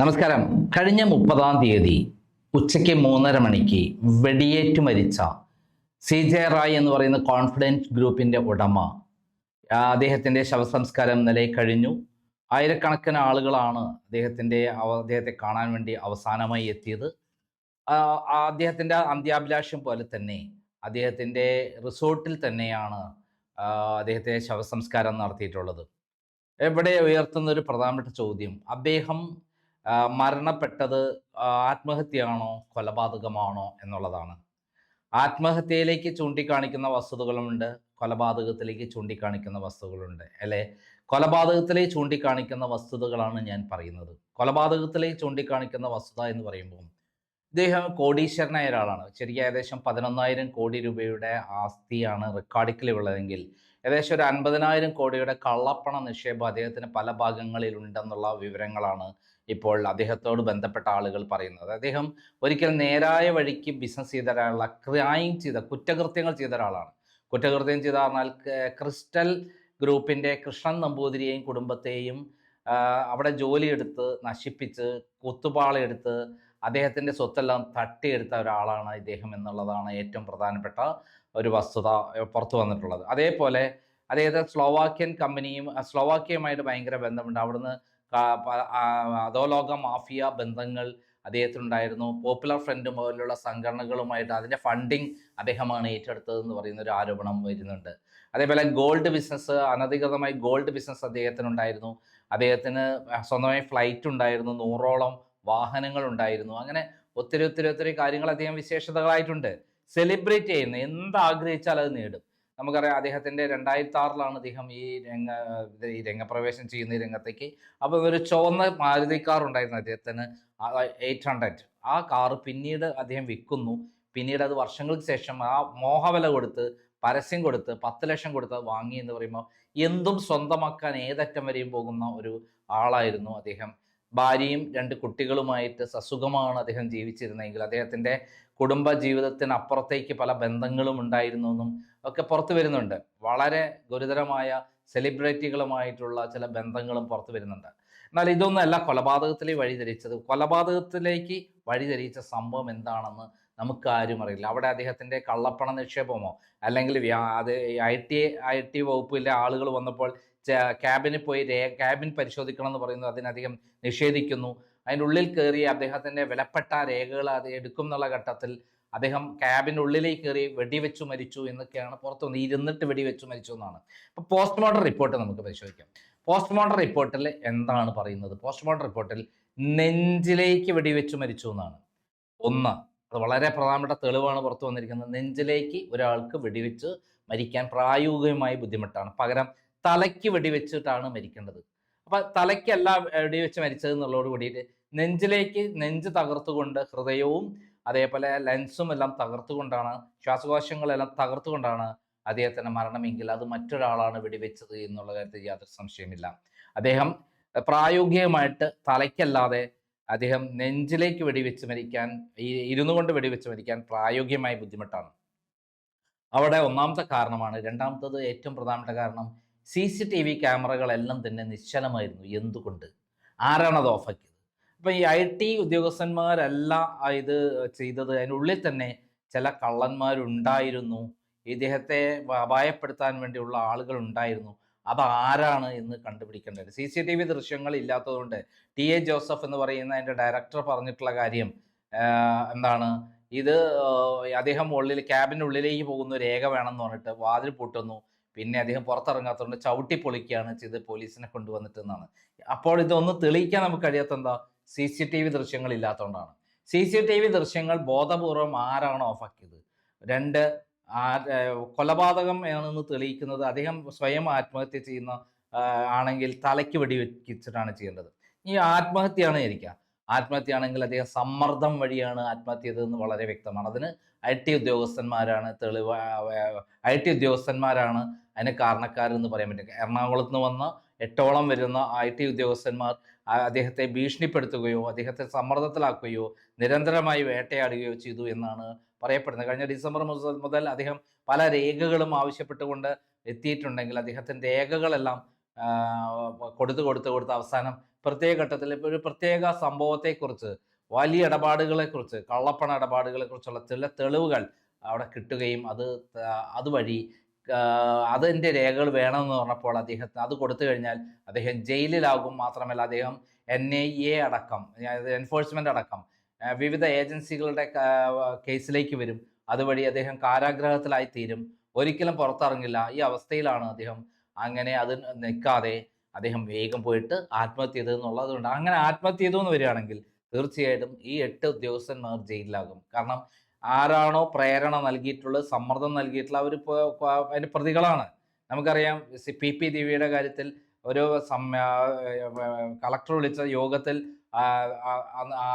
നമസ്കാരം. കഴിഞ്ഞ 30-ാം തീയതി ഉച്ചയ്ക്ക് 3:30 മണിക്ക് വെടിയേറ്റ് മരിച്ച CJ റായ് എന്ന് പറയുന്ന കോൺഫിഡൻസ് ഗ്രൂപ്പിന്റെ ഉടമ, അദ്ദേഹത്തിന്റെ ശവസംസ്കാരം ഇന്നലെ കഴിഞ്ഞു. ആയിരക്കണക്കിന് ആളുകളാണ് അദ്ദേഹത്തെ കാണാൻ വേണ്ടി അവസാനമായി എത്തിയത്. അദ്ദേഹത്തിന്റെ അന്ത്യാഭിലാഷം പോലെ തന്നെ അദ്ദേഹത്തിന്റെ റിസോർട്ടിൽ തന്നെയാണ് അദ്ദേഹത്തെ ശവസംസ്കാരം നടത്തിയിട്ടുള്ളത്. ഇവിടെ ഉയർത്തുന്ന ഒരു പ്രധാനപ്പെട്ട ചോദ്യം, അദ്ദേഹം മരണപ്പെട്ടത് ആത്മഹത്യയാണോ കൊലപാതകമാണോ എന്നുള്ളതാണ്. ആത്മഹത്യയിലേക്ക് ചൂണ്ടിക്കാണിക്കുന്ന വസ്തുതകളുമുണ്ട്, കൊലപാതകത്തിലേക്ക് ചൂണ്ടിക്കാണിക്കുന്ന വസ്തുതകളുണ്ട്. അല്ലെ, കൊലപാതകത്തിലേക്ക് ചൂണ്ടിക്കാണിക്കുന്ന വസ്തുതകളാണ് ഞാൻ പറയുന്നത്. കൊലപാതകത്തിലേക്ക് ചൂണ്ടിക്കാണിക്കുന്ന വസ്തുത എന്ന് പറയുമ്പോൾ ഇദ്ദേഹം കോടീശ്വരനായ ഒരാളാണ്. ശരിക്കും ഏകദേശം 11,000 കോടി രൂപയുടെ ആസ്തിയാണ് റെക്കോർഡിക്കലുള്ളതെങ്കിൽ ഏകദേശം ഒരു 50,000 കോടിയുടെ കള്ളപ്പണ നിക്ഷേപം അദ്ദേഹത്തിന് പല ഭാഗങ്ങളിലുണ്ടെന്നുള്ള വിവരങ്ങളാണ് ഇപ്പോൾ അദ്ദേഹത്തോട് ബന്ധപ്പെട്ട ആളുകൾ പറയുന്നത്. അദ്ദേഹം ഒരിക്കൽ നേരായ വഴിക്ക് ബിസിനസ് ചെയ്ത ഒരാളല്ല, കുറ്റകൃത്യങ്ങൾ ചെയ്ത ഒരാളാണ്. കുറ്റകൃത്യം ചെയ്ത പറഞ്ഞാൽ ക്രിസ്റ്റൽ ഗ്രൂപ്പിൻ്റെ കൃഷ്ണൻ നമ്പൂതിരിയെയും കുടുംബത്തെയും അവിടെ ജോലിയെടുത്ത് നശിപ്പിച്ച് കുത്തുപാളയെടുത്ത് അദ്ദേഹത്തിൻ്റെ സ്വത്തെല്ലാം തട്ടിയെടുത്ത ഒരാളാണ് ഇദ്ദേഹം എന്നുള്ളതാണ് ഏറ്റവും പ്രധാനപ്പെട്ട ഒരു വസ്തുത പുറത്തു വന്നിട്ടുള്ളത്. അതേപോലെ അദ്ദേഹത്തെ സ്ലോവാക്യയുമായിട്ട് ഭയങ്കര ബന്ധമുണ്ട്. അവിടുന്ന് അധോലോക മാഫിയ ബന്ധങ്ങൾ അദ്ദേഹത്തിനുണ്ടായിരുന്നു. പോപ്പുലർ ഫ്രണ്ട് പോലുള്ള സംഘടനകളുമായിട്ട് അതിൻ്റെ ഫണ്ടിങ് അദ്ദേഹമാണ് ഏറ്റെടുത്തതെന്ന് പറയുന്ന ഒരു ആരോപണം വരുന്നുണ്ട്. അതേപോലെ അനധികൃതമായി ഗോൾഡ് ബിസിനസ് അദ്ദേഹത്തിനുണ്ടായിരുന്നു. അദ്ദേഹത്തിന് സ്വന്തമായി ഫ്ലൈറ്റ് ഉണ്ടായിരുന്നു, 100ഓളം വാഹനങ്ങൾ ഉണ്ടായിരുന്നു. അങ്ങനെ ഒത്തിരി കാര്യങ്ങൾ അദ്ദേഹം വിശേഷതകളായിട്ടുണ്ട്. സെലിബ്രേറ്റ് ചെയ്യുന്ന എന്താഗ്രഹിച്ചാൽ അത് നേടും. നമുക്കറിയാം, അദ്ദേഹത്തിൻ്റെ 2006 അദ്ദേഹം ഈ രംഗപ്രവേശം ചെയ്യുന്ന ഈ രംഗത്തേക്ക്. അപ്പോൾ ഒരു ചുവന്ന മാരുതി കാർ ഉണ്ടായിരുന്നു അദ്ദേഹത്തിന്, 800. ആ കാറ് പിന്നീട് അദ്ദേഹം വിൽക്കുന്നു. പിന്നീട് അത് വർഷങ്ങൾക്ക് ശേഷം ആ മോഹവില കൊടുത്ത് പരസ്യം കൊടുത്ത് 10 ലക്ഷം കൊടുത്ത് വാങ്ങി എന്ന് പറയുമ്പോൾ എന്തും സ്വന്തമാക്കാൻ ഏതറ്റം വരെയും പോകുന്ന ഒരു ആളായിരുന്നു അദ്ദേഹം. ഭാര്യയും 2 കുട്ടികളുമായിട്ട് സസുഖമാണ് അദ്ദേഹം ജീവിച്ചിരുന്നതെങ്കിൽ അദ്ദേഹത്തിൻ്റെ കുടുംബ ജീവിതത്തിന് അപ്പുറത്തേക്ക് പല ബന്ധങ്ങളും ഉണ്ടായിരുന്നു എന്നും ഒക്കെ പുറത്തു വരുന്നുണ്ട്. വളരെ ഗുരുതരമായ സെലിബ്രിറ്റികളുമായിട്ടുള്ള ചില ബന്ധങ്ങളും പുറത്തു വരുന്നുണ്ട്. എന്നാൽ ഇതൊന്നുമല്ല കൊലപാതകത്തിലേക്ക് വഴിതെളിയിച്ച സംഭവം എന്താണെന്ന് നമുക്ക് ആരും അറിയില്ല. അവിടെ അദ്ദേഹത്തിൻ്റെ കള്ളപ്പണ നിക്ഷേപമോ അല്ലെങ്കിൽ ഐ ടി വകുപ്പിലെ ആളുകൾ വന്നപ്പോൾ ക്യാബിനിൽ പോയി ക്യാബിൻ പരിശോധിക്കണം എന്ന് പറയുന്നത് അതിനധികം നിഷേധിക്കുന്നു. അതിൻ്റെ ഉള്ളിൽ കയറി അദ്ദേഹത്തിൻ്റെ വിലപ്പെട്ട രേഖകൾ അത് എടുക്കും എന്നുള്ള ഘട്ടത്തിൽ അദ്ദേഹം ക്യാബിനുള്ളിലേക്ക് കയറി വെടിവെച്ചു മരിച്ചു എന്നൊക്കെയാണ് പുറത്തു വന്നത്. ഇരുന്നിട്ട് വെടിവെച്ചു മരിച്ചു എന്നാണ്. അപ്പോൾ പോസ്റ്റ്മോർട്ടം റിപ്പോർട്ട് നമുക്ക് പരിശോധിക്കാം. പോസ്റ്റ്മോർട്ടം റിപ്പോർട്ടിൽ എന്താണ് പറയുന്നത്? പോസ്റ്റ്മോർട്ടം റിപ്പോർട്ടിൽ നെഞ്ചിലേക്ക് വെടിവെച്ചു മരിച്ചു എന്നാണ്. അത് വളരെ പ്രധാനപ്പെട്ട തെളിവാണ് പുറത്തു വന്നിരിക്കുന്നത്. നെഞ്ചിലേക്ക് ഒരാൾക്ക് വെടിവെച്ച് മരിക്കാൻ പ്രായോഗികമായി ബുദ്ധിമുട്ടാണ്. പകരം തലയ്ക്ക് വെടിവെച്ചിട്ടാണ് മരിക്കേണ്ടത്. അപ്പം തലയ്ക്കല്ല വെടിവെച്ച് മരിച്ചത് എന്നുള്ളതോട് കൂടിയിട്ട് നെഞ്ച് തകർത്തുകൊണ്ട് ഹൃദയവും അതേപോലെ ലങ്സും എല്ലാം തകർത്തുകൊണ്ടാണ്, ശ്വാസകോശങ്ങളെല്ലാം തകർത്തുകൊണ്ടാണ് അദ്ദേഹത്തിൻ്റെ മരണമെങ്കിൽ അത് മറ്റൊരാളാണ് വെടിവെച്ചത് എന്നുള്ള കാര്യത്തിൽ യാതൊരു സംശയമില്ല. അദ്ദേഹം പ്രായോഗികമായിട്ട് തലയ്ക്കല്ലാതെ അദ്ദേഹം നെഞ്ചിലേക്ക് വെടിവെച്ച് മരിക്കാൻ, ഇരുന്നു കൊണ്ട് വെടിവെച്ച് മരിക്കാൻ പ്രായോഗികമായി ബുദ്ധിമുട്ടാണ്. അവിടെ ഒന്നാമത്തെ കാരണമാണ്. രണ്ടാമത്തത് ഏറ്റവും പ്രധാനപ്പെട്ട കാരണം, CCTV ക്യാമറകളെല്ലാം തന്നെ നിശ്ചലമായിരുന്നു. എന്തുകൊണ്ട്? ആരാണത് ഓഫാക്കിയത്? അപ്പം ഈ IT ഉദ്യോഗസ്ഥന്മാരല്ല ഇത് ചെയ്തത്. അതിനുള്ളിൽ തന്നെ ചില കള്ളന്മാരുണ്ടായിരുന്നു. ഇദ്ദേഹത്തെ അപായപ്പെടുത്താൻ വേണ്ടിയുള്ള ആളുകൾ ഉണ്ടായിരുന്നു. അതാരാണ് എന്ന് കണ്ടുപിടിക്കേണ്ടത്. CCTV ദൃശ്യങ്ങൾ ഇല്ലാത്തതുകൊണ്ട് TA ജോസഫ് എന്ന് പറയുന്ന അതിൻ്റെ ഡയറക്ടർ പറഞ്ഞിട്ടുള്ള കാര്യം എന്താണ്, ഇത് അദ്ദേഹം ക്യാബിനുള്ളിലേക്ക് പോകുന്ന രേഖ വേണമെന്ന് പറഞ്ഞിട്ട് വാതിൽ പൂട്ടുന്നു. പിന്നെ അദ്ദേഹം പുറത്തിറങ്ങാത്തതുകൊണ്ട് ചവിട്ടി പൊളിക്കുകയാണ് ചെയ്ത് പോലീസിനെ കൊണ്ടുവന്നിട്ടെന്നാണ്. അപ്പോൾ ഇതൊന്നും തെളിയിക്കാൻ നമുക്ക് കഴിയാത്ത എന്താ? CCTV ദൃശ്യങ്ങൾ ഇല്ലാത്തതുകൊണ്ടാണ്. CCTV ദൃശ്യങ്ങൾ ബോധപൂർവം ആരാണ് ഓഫാക്കിയത്? 2, കൊലപാതകം ആണെന്ന് തെളിയിക്കുന്നത് അദ്ദേഹം സ്വയം ആത്മഹത്യ ചെയ്യുന്ന ആണെങ്കിൽ തലയ്ക്ക് വെടിവെച്ചിട്ടാണ് ചെയ്യേണ്ടത്. ഈ ആത്മഹത്യയാണെങ്കിൽ അദ്ദേഹം സമ്മർദ്ദം വഴിയാണ് ആത്മഹത്യ ചെയ്തതെന്ന് വളരെ വ്യക്തമാണ്. അതിന് IT ഉദ്യോഗസ്ഥന്മാരാണ് അതിന് കാരണക്കാരെന്ന് പറയാൻ പറ്റും. എറണാകുളത്ത് നിന്ന് വന്ന 8ഓളം വരുന്ന IT ഉദ്യോഗസ്ഥന്മാർ അദ്ദേഹത്തെ ഭീഷണിപ്പെടുത്തുകയോ അദ്ദേഹത്തെ സമ്മർദ്ദത്തിലാക്കുകയോ നിരന്തരമായി വേട്ടയാടുകയോ ചെയ്തു എന്നാണ് പറയപ്പെടുന്നത്. കഴിഞ്ഞ ഡിസംബർ മുതൽ അദ്ദേഹം പല രേഖകളും ആവശ്യപ്പെട്ടുകൊണ്ട് എത്തിയിട്ടുണ്ടെങ്കിൽ അദ്ദേഹത്തിൻ്റെ രേഖകളെല്ലാം കൊടുത്ത് അവസാനം പ്രത്യേക ഘട്ടത്തിൽ ഒരു പ്രത്യേക സംഭവത്തെക്കുറിച്ച്, വലിയ ഇടപാടുകളെക്കുറിച്ച്, കള്ളപ്പണ ഇടപാടുകളെക്കുറിച്ചുള്ള ചില തെളിവുകൾ അവിടെ കിട്ടുകയും അതുവഴി അതിൻ്റെ രേഖകൾ വേണമെന്ന് പറഞ്ഞപ്പോൾ അദ്ദേഹത്തിന് അത് കൊടുത്തു കഴിഞ്ഞാൽ അദ്ദേഹം ജയിലിലാകും. മാത്രമല്ല അദ്ദേഹം NIA അടക്കം, എൻഫോഴ്സ്മെൻ്റ് അടക്കം വിവിധ ഏജൻസികളുടെ കേസിലേക്ക് വരും. അതുവഴി അദ്ദേഹം കാരാഗ്രഹത്തിലായിത്തീരും, ഒരിക്കലും പുറത്തിറങ്ങില്ല. ഈ അവസ്ഥയിലാണ് അദ്ദേഹം. അങ്ങനെ അത് നിൽക്കാതെ അദ്ദേഹം വേഗം പോയിട്ട് ആത്മഹത്യ ചെയ്തതെന്നുള്ളതുകൊണ്ട്, അങ്ങനെ ആത്മഹത്യ ചെയ്തു എന്ന് വരികയാണെങ്കിൽ തീർച്ചയായിട്ടും ഈ 8 ഉദ്യോഗസ്ഥന്മാർ ജയിലിലാകും. കാരണം ആരാണോ പ്രേരണ നൽകിയിട്ടുള്ളത്, സമ്മർദ്ദം നൽകിയിട്ടുള്ള അവർ അതിൻ്റെ പ്രതികളാണ്. നമുക്കറിയാം PP ദിവ്യയുടെ കാര്യത്തിൽ ഒരു കളക്ടർ വിളിച്ച യോഗത്തിൽ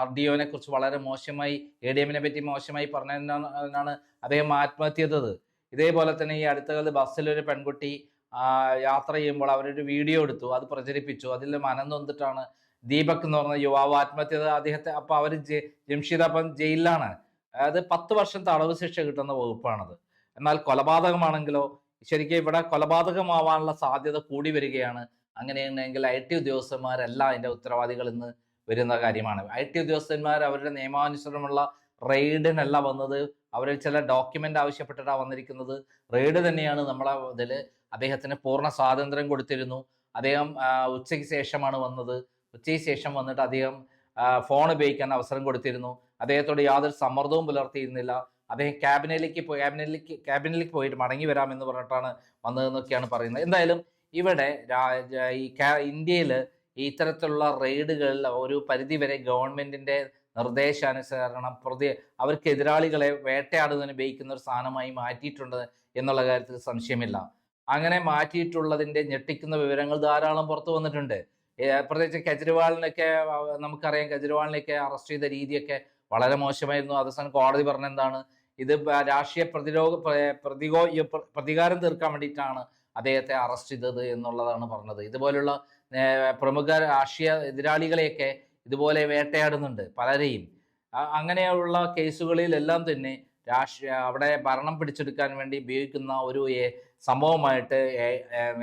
RDOനെ കുറിച്ച് വളരെ മോശമായി, ADMനെ പറ്റി മോശമായി പറഞ്ഞതിനാണ് അദ്ദേഹം ആത്മഹത്യ ചെയ്തത്. ഇതേപോലെ തന്നെ ഈ അടുത്ത കാലത്ത് ബസ്സിലൊരു പെൺകുട്ടി യാത്ര ചെയ്യുമ്പോൾ അവരൊരു വീഡിയോ എടുത്തു, അത് പ്രചരിപ്പിച്ചു. അതിൽ മനം നൊന്നിട്ടാണ് ദീപക് എന്ന് പറഞ്ഞ യുവാവ് ആത്മഹത്യ ചെയ്തത്. അദ്ദേഹത്തെ അപ്പോൾ അവർ ജംഷീദ് അപ്പം ജയിലിലാണ്. അതായത് 10 വർഷം തടവ് ശിക്ഷ കിട്ടുന്ന വകുപ്പാണത്. എന്നാൽ കൊലപാതകമാണെങ്കിലോ ശരിക്കും ഇവിടെ കൊലപാതകമാവാനുള്ള സാധ്യത കൂടി വരികയാണ്. അങ്ങനെയുണ്ടെങ്കിൽ IT ഉദ്യോഗസ്ഥന്മാരെല്ലാം അതിൻ്റെ ഉത്തരവാദികൾ ഇന്ന് വരുന്ന കാര്യമാണ്. IT ഉദ്യോഗസ്ഥന്മാർ അവരുടെ നിയമാനുസരണമുള്ള റെയ്ഡിനല്ല വന്നത്, അവർ ചില ഡോക്യുമെൻ്റ് ആവശ്യപ്പെട്ടിട്ടാണ് വന്നിരിക്കുന്നത്. റെയ്ഡ് തന്നെയാണ് നമ്മളെ ഇതിൽ. അദ്ദേഹത്തിന് പൂർണ്ണ സ്വാതന്ത്ര്യം കൊടുത്തിരുന്നു. അദ്ദേഹം ഉച്ചയ്ക്ക് ശേഷമാണ് വന്നത്. ഉച്ചയ്ക്ക് ശേഷം വന്നിട്ട് അദ്ദേഹം ഫോൺ ഉപയോഗിക്കാൻ അവസരം കൊടുത്തിരുന്നു. അദ്ദേഹത്തോട് യാതൊരു സമ്മർദ്ദവും പുലർത്തിയിരുന്നില്ല. അദ്ദേഹം ക്യാബിനിലേക്ക് പോയിട്ട് മടങ്ങി വരാമെന്ന് പറഞ്ഞിട്ടാണ് വന്നതെന്നൊക്കെയാണ് പറയുന്നത്. എന്തായാലും ഇവിടെ ഇന്ത്യയിൽ ഇത്തരത്തിലുള്ള റെയ്ഡുകളിൽ ഒരു പരിധിവരെ ഗവൺമെന്റിന്റെ നിർദ്ദേശാനുസരണം അവർക്ക് എതിരാളികളെ വേട്ടയാടുന്നതിന് ഉപയോഗിക്കുന്ന ഒരു സാധനമായി മാറ്റിയിട്ടുണ്ട് എന്നുള്ള കാര്യത്തിൽ സംശയമില്ല. അങ്ങനെ മാറ്റിയിട്ടുള്ളതിന്റെ ഞെട്ടിക്കുന്ന വിവരങ്ങൾ ധാരാളം പുറത്തു വന്നിട്ടുണ്ട്. പ്രത്യേകിച്ച് കെജ്രിവാളിനൊക്കെ നമുക്കറിയാം, കെജ്രിവാളിനെയൊക്കെ അറസ്റ്റ് ചെയ്ത രീതിയൊക്കെ വളരെ മോശമായിരുന്നു. അവസാനം കോടതി പറഞ്ഞ എന്താണ്, ഇത് രാഷ്ട്രീയ പ്രതികാരം തീർക്കാൻ വേണ്ടിയിട്ടാണ് അദ്ദേഹത്തെ അറസ്റ്റ് ചെയ്തത് എന്നുള്ളതാണ് പറഞ്ഞത്. ഇതുപോലുള്ള പ്രമുഖ രാഷ്ട്രീയ എതിരാളികളെയൊക്കെ ഇതുപോലെ വേട്ടയാടുന്നുണ്ട് പലരെയും. അങ്ങനെയുള്ള കേസുകളിലെല്ലാം തന്നെ അവിടെ ഭരണം പിടിച്ചെടുക്കാൻ വേണ്ടി ഉപയോഗിക്കുന്ന ഒരു സംഭവമായിട്ട്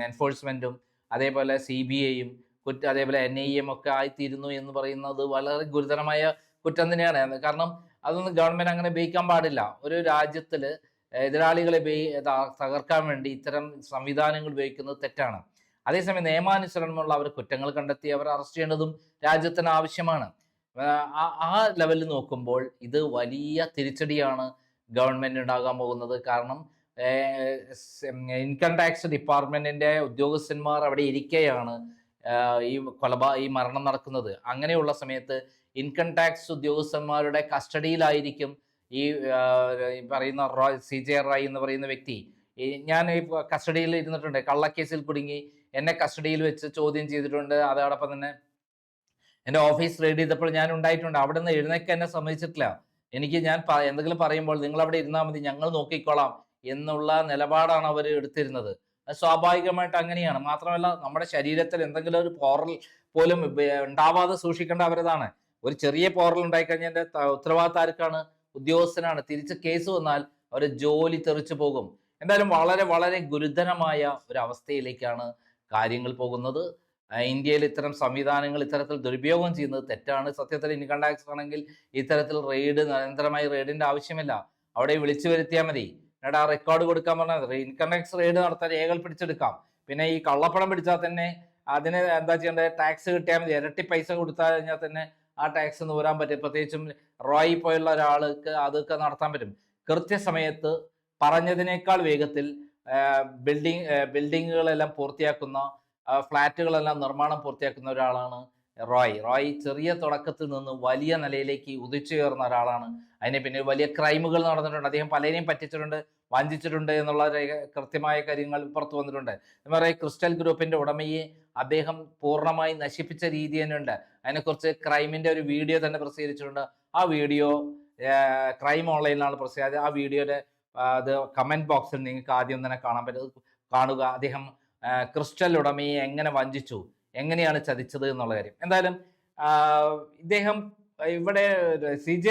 എൻഫോഴ്സ്മെന്റും അതേപോലെ CBIയും അതേപോലെ NIAയും ഒക്കെ ആയിത്തീരുന്നു എന്ന് പറയുന്നത് വളരെ ഗുരുതരമായ കുറ്റം തന്നെയാണ്. കാരണം അതൊന്നും ഗവൺമെന്റ് അങ്ങനെ ഉപയോഗിക്കാൻ പാടില്ല. ഒരു രാജ്യത്തിൽ എതിരാളികളെ തകർക്കാൻ വേണ്ടി ഇത്തരം സംവിധാനങ്ങൾ ഉപയോഗിക്കുന്നത് തെറ്റാണ്. അതേസമയം നിയമാനുസരണമുള്ള അവർ കുറ്റങ്ങൾ കണ്ടെത്തി അവർ അറസ്റ്റ് ചെയ്യേണ്ടതും രാജ്യത്തിന് ആവശ്യമാണ്. ആ ലെവലിൽ നോക്കുമ്പോൾ ഇത് വലിയ തിരിച്ചടിയാണ് ഗവൺമെന്റ് ഉണ്ടാകാൻ പോകുന്നത്. കാരണം ഇൻകം ടാക്സ് ഡിപ്പാർട്ട്മെന്റിന്റെ ഉദ്യോഗസ്ഥന്മാർ അവിടെ ഇരിക്കെയാണ് ഈ മരണം നടക്കുന്നത്. അങ്ങനെയുള്ള സമയത്ത് ഇൻകം ടാക്സ് ഉദ്യോഗസ്ഥന്മാരുടെ കസ്റ്റഡിയിലായിരിക്കും ഈ പറയുന്ന CJ റോയ് എന്ന് പറയുന്ന വ്യക്തി. ഞാൻ ഈ കസ്റ്റഡിയിൽ ഇരുന്നിട്ടുണ്ട്, കള്ളക്കേസിൽ കുടുങ്ങി എന്നെ കസ്റ്റഡിയിൽ വെച്ച് ചോദ്യം ചെയ്തിട്ടുണ്ട്. അതോടൊപ്പം തന്നെ എൻ്റെ ഓഫീസ് റെയ്ഡ് ചെയ്തപ്പോൾ ഞാൻ ഉണ്ടായിട്ടുണ്ട്. അവിടെ നിന്ന് എഴുന്നേക്കാൻ എന്നെ സമ്മതിച്ചിട്ടില്ല. ഞാൻ എന്തെങ്കിലും പറയുമ്പോൾ നിങ്ങൾ അവിടെ ഇരുന്നാൽ മതി, ഞങ്ങൾ നോക്കിക്കോളാം എന്നുള്ള നിലപാടാണ് അവർ എടുത്തിരുന്നത്. സ്വാഭാവികമായിട്ട് അങ്ങനെയാണ്. മാത്രമല്ല നമ്മുടെ ശരീരത്തിൽ എന്തെങ്കിലും ഒരു പോറൽ പോലും ഉണ്ടാവാതെ സൂക്ഷിക്കേണ്ട അവരതാണ്. ഒരു ചെറിയ പോറൽ ഉണ്ടായിക്കഴിഞ്ഞാൽ എൻ്റെ ഉത്തരവാദിത്തം ആർക്കാണ്? ഉദ്യോഗസ്ഥനാണ്. തിരിച്ച് കേസ് വന്നാൽ അവർ ജോലി തെറിച്ചു പോകും. എന്തായാലും വളരെ വളരെ ഗുരുതരമായ ഒരു അവസ്ഥയിലേക്കാണ് കാര്യങ്ങൾ പോകുന്നത്. ഇന്ത്യയിൽ ഇത്തരം സംവിധാനങ്ങൾ ഇത്തരത്തിൽ ദുരുപയോഗം ചെയ്യുന്നത് തെറ്റാണ്. സത്യത്തിൽ ഇൻകം ടാക്സ് ആണെങ്കിൽ ഇത്തരത്തിൽ നിരന്തരമായി റെയ്ഡിന്റെ ആവശ്യമില്ല. അവിടെ വിളിച്ചു വരുത്തിയാൽ മതി. എന്നിട്ട് ആ റെക്കോർഡ് കൊടുക്കാൻ പറഞ്ഞാൽ ഇൻകം ടാക്സ് റെയ്ഡ് നടത്താൻ രേഖകൾ പിടിച്ചെടുക്കാം. പിന്നെ ഈ കള്ളപ്പണം പിടിച്ചാൽ തന്നെ അതിന് എന്താ ചെയ്യേണ്ടത്? ടാക്സ് കിട്ടിയാൽ മതി. ഇരട്ടി പൈസ കൊടുത്താൽ കഴിഞ്ഞാൽ തന്നെ ആ ടാക്സ് നൂരാൻ പറ്റും. പ്രത്യേകിച്ചും റോയി പോയുള്ള ഒരാൾക്ക് അതൊക്കെ നടത്താൻ പറ്റും. കൃത്യസമയത്ത് പറഞ്ഞതിനേക്കാൾ വേഗത്തിൽ ബിൽഡിങ്ങുകളെല്ലാം പൂർത്തിയാക്കുന്ന, ഫ്ലാറ്റുകളെല്ലാം നിർമ്മാണം പൂർത്തിയാക്കുന്ന ഒരാളാണ് റോയ്. ചെറിയ തുടക്കത്തിൽ നിന്ന് വലിയ നിലയിലേക്ക് ഉദിച്ചുയർന്ന ഒരാളാണ്. അതിന് പിന്നെ വലിയ ക്രൈമുകൾ നടന്നിട്ടുണ്ട്. അദ്ദേഹം പലരെയും പറ്റിച്ചിട്ടുണ്ട്, വഞ്ചിച്ചിട്ടുണ്ട് എന്നുള്ള കൃത്യമായ കാര്യങ്ങൾ പുറത്തു വന്നിട്ടുണ്ട്. എന്ന് പറയുക ക്രിസ്റ്റൽ ഗ്രൂപ്പിന്റെ ഉടമയെ അദ്ദേഹം പൂർണ്ണമായി നശിപ്പിച്ച രീതി തന്നെ ഉണ്ട്. അതിനെക്കുറിച്ച് ക്രൈമിന്റെ ഒരു വീഡിയോ തന്നെ പ്രസിദ്ധീകരിച്ചിട്ടുണ്ട്. ആ വീഡിയോ ക്രൈം ഓൺലൈനിലാണ് പ്രസിദ്ധീകരിച്ചത്. ആ വീഡിയോയുടെ അത് കമന്റ് ബോക്സിൽ നിങ്ങൾക്ക് ആദ്യം തന്നെ കാണുക. അദ്ദേഹം ക്രിസ്റ്റൽ ഉടമയെ എങ്ങനെ വഞ്ചിച്ചു, എങ്ങനെയാണ് ചതിച്ചത് എന്നുള്ള കാര്യം. എന്തായാലും ഇദ്ദേഹം ഇവിടെ CJ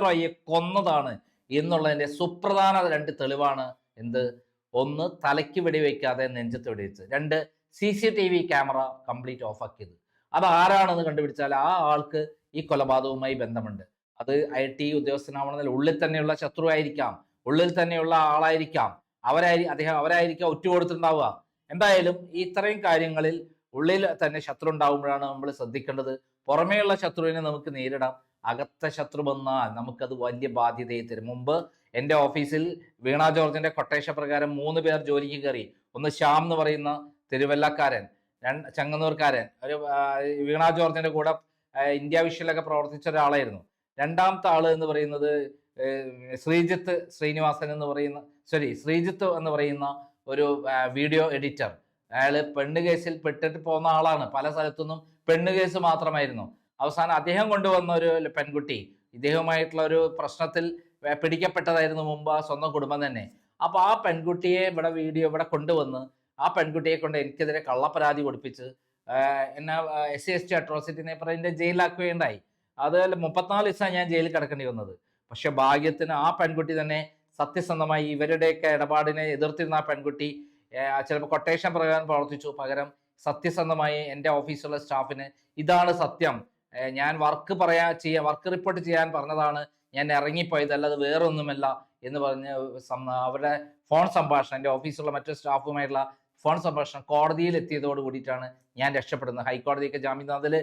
റോയിയെ കൊന്നതാണ് എന്നുള്ളതിന്റെ സുപ്രധാന 2 തെളിവാണ് എന്ത്? ഒന്ന്, തലയ്ക്ക് വെടിവെക്കാതെ നെഞ്ചത്ത് വെടിവെച്ച്. 2, CCTV ക്യാമറ കംപ്ലീറ്റ് ഓഫാക്കിയത്. അത് ആരാണെന്ന് കണ്ടുപിടിച്ചാൽ ആ ആൾക്ക് ഈ കൊലപാതകവുമായി ബന്ധമുണ്ട്. അത് IT ഉദ്യോഗസ്ഥനാവണമെന്നില്ല, ഉള്ളിൽ തന്നെയുള്ള ശത്രുവായിരിക്കാം, ഉള്ളിൽ തന്നെയുള്ള ആളായിരിക്കാം, അവരായിരിക്കാം ഒറ്റ കൊടുത്തിട്ടുണ്ടാവുക. എന്തായാലും ഈ ഇത്രയും കാര്യങ്ങളിൽ ഉള്ളിൽ തന്നെ ശത്രു ഉണ്ടാവുമ്പോഴാണ് നമ്മൾ ശ്രദ്ധിക്കേണ്ടത്. പുറമേയുള്ള ശത്രുവിനെ നമുക്ക് നേരിടാം, അകത്ത ശത്രു വന്നാൽ നമുക്കത് വലിയ ബാധ്യതയെ തരും. മുമ്പ് എൻ്റെ ഓഫീസിൽ വീണ ജോർജിന്റെ കൊട്ടേഷൻ പ്രകാരം 3 പേർ ജോലിക്ക് കയറി. ഒന്ന് ശ്യാം എന്ന് പറയുന്ന തിരുവല്ലക്കാരൻ, ചെങ്ങന്നൂർക്കാരൻ, ഒരു വീണ ജോർജിന്റെ കൂടെ ഇന്ത്യ വിഷനിലൊക്കെ പ്രവർത്തിച്ച ഒരാളായിരുന്നു. രണ്ടാമത്തെ ആള് എന്ന് പറയുന്നത് ശ്രീജിത്ത് എന്ന് പറയുന്ന ഒരു വീഡിയോ എഡിറ്റർ. അയാള് പെണ്ണ് കേസിൽ പെട്ടിട്ട് പോകുന്ന ആളാണ്. പല സ്ഥലത്തുനിന്നും പെണ്ണ് കേസ് മാത്രമായിരുന്നു. അവസാനം അദ്ദേഹം കൊണ്ടുവന്ന ഒരു പെൺകുട്ടി ഇദ്ദേഹവുമായിട്ടുള്ള ഒരു പ്രശ്നത്തിൽ പിടിക്കപ്പെട്ടതായിരുന്നു മുമ്പ് ആ സ്വന്തം കുടുംബം തന്നെ. അപ്പൊ ആ പെൺകുട്ടിയെ ഇവിടെ കൊണ്ടുവന്ന് ആ പെൺകുട്ടിയെ കൊണ്ട് എനിക്കെതിരെ കള്ളപ്പരാതി കൊടുപ്പിച്ച് എന്നെ SC/ST അട്രോസിറ്റിനെ പറഞ്ഞ് ജയിലിലാക്കുകയുണ്ടായി. അത് 34 ദിവസം ഞാൻ ജയിലിൽ കിടക്കേണ്ടി വന്നത്. പക്ഷെ ഭാഗ്യത്തിന് ആ പെൺകുട്ടി തന്നെ സത്യസന്ധമായി ഇവരുടെയൊക്കെ ഇടപാടിനെ എതിർത്തിരുന്ന ആ പെൺകുട്ടി ചിലപ്പോൾ കൊട്ടേഷൻ പ്രകാരം പ്രവർത്തിച്ചു. പകരം സത്യസന്ധമായി എൻ്റെ ഓഫീസിലുള്ള സ്റ്റാഫിന് ഇതാണ് സത്യം, ഞാൻ വർക്ക് റിപ്പോർട്ട് ചെയ്യാൻ പറഞ്ഞതാണ്, ഞാൻ ഇറങ്ങിപ്പോയത്, അല്ലാതെ വേറൊന്നുമല്ല എന്ന് പറഞ്ഞ് അവരുടെ ഫോൺ സംഭാഷണം, എൻ്റെ ഓഫീസിലുള്ള മറ്റു സ്റ്റാഫുമായിട്ടുള്ള ഫോൺ സംഭാഷണം കോടതിയിൽ എത്തിയതോട് കൂടിയിട്ടാണ് ഞാൻ രക്ഷപ്പെടുന്നത്. ഹൈക്കോടതിയൊക്കെ ജാമ്യം, അതിൽ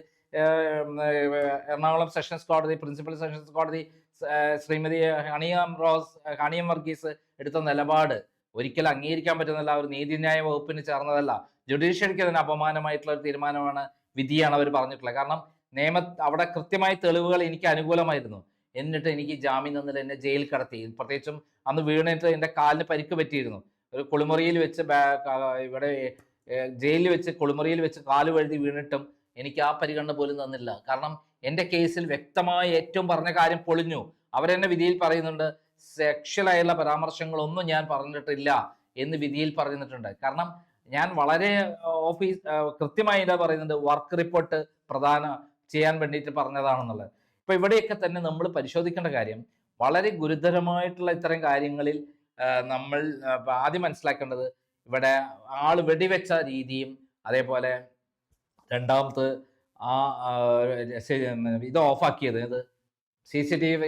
എറണാകുളം സെഷൻസ് കോടതി, പ്രിൻസിപ്പൽ സെഷൻസ് കോടതി ശ്രീമതി ഹണിയം വർഗീസ് എടുത്ത നിലപാട് ഒരിക്കലും അംഗീകരിക്കാൻ പറ്റുന്നില്ല. ഒരു നീതിന്യായ വകുപ്പിന് ചേർന്നതല്ല, ജുഡീഷ്യറിക്ക് തന്നെ അപമാനമായിട്ടുള്ള ഒരു തീരുമാനമാണ്, വിധിയാണ് അവർ പറഞ്ഞിട്ടുള്ളത്. കാരണം അവിടെ കൃത്യമായ തെളിവുകൾ എനിക്ക് അനുകൂലമായിരുന്നു. എന്നിട്ട് എനിക്ക് ജാമ്യം തന്നിട്ട് എന്നെ ജയിലിൽ കടത്തി. പ്രത്യേകിച്ചും അന്ന് വീണിട്ട് എൻ്റെ കാലിന് പരിക്ക് പറ്റിയിരുന്നു. ഒരു കുളിമുറിയിൽ വെച്ച് ഇവിടെ ജയിലിൽ വെച്ച് കുളിമുറിയിൽ വെച്ച് കാല് വഴുതി വീണിട്ടും എനിക്ക് ആ പരിഗണന പോലും തന്നില്ല. കാരണം എൻ്റെ കേസിൽ വ്യക്തമായി ഏറ്റവും പറഞ്ഞ കാര്യം പൊളിഞ്ഞു. അവരെന്നെ വിധിയിൽ പറയുന്നുണ്ട്, സെക്ഷലായുള്ള പരാമർശങ്ങളൊന്നും ഞാൻ പറഞ്ഞിട്ടില്ല എന്ന് വിധിയിൽ പറഞ്ഞിട്ടുണ്ട്. കാരണം ഞാൻ വളരെ കൃത്യമായി ഇതാ പറയുന്നുണ്ട്, വർക്ക് റിപ്പോർട്ട് ചെയ്യാൻ വേണ്ടിയിട്ട് പറഞ്ഞതാണെന്നുള്ളത്. ഇപ്പൊ ഇവിടെയൊക്കെ തന്നെ നമ്മൾ പരിശോധിക്കേണ്ട കാര്യം, വളരെ ഗുരുതരമായിട്ടുള്ള ഇത്തരം കാര്യങ്ങളിൽ നമ്മൾ ആദ്യം മനസ്സിലാക്കേണ്ടത്, ഇവിടെ ആള് വെടിവെച്ച രീതിയും അതേപോലെ രണ്ടാമത് ഇത് ഓഫാക്കിയത്, CCTV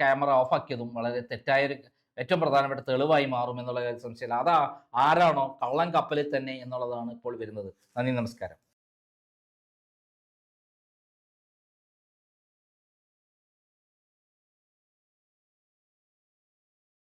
ക്യാമറ ഓഫാക്കിയതും വളരെ തെറ്റായൊരു ഏറ്റവും പ്രധാനപ്പെട്ട തെളിവായി മാറും എന്നുള്ള സംശയമില്ല. ആരാണോ കള്ളൻ കപ്പലിൽ തന്നെ എന്നുള്ളതാണ് ഇപ്പോൾ വരുന്നത്. നന്ദി, നമസ്കാരം.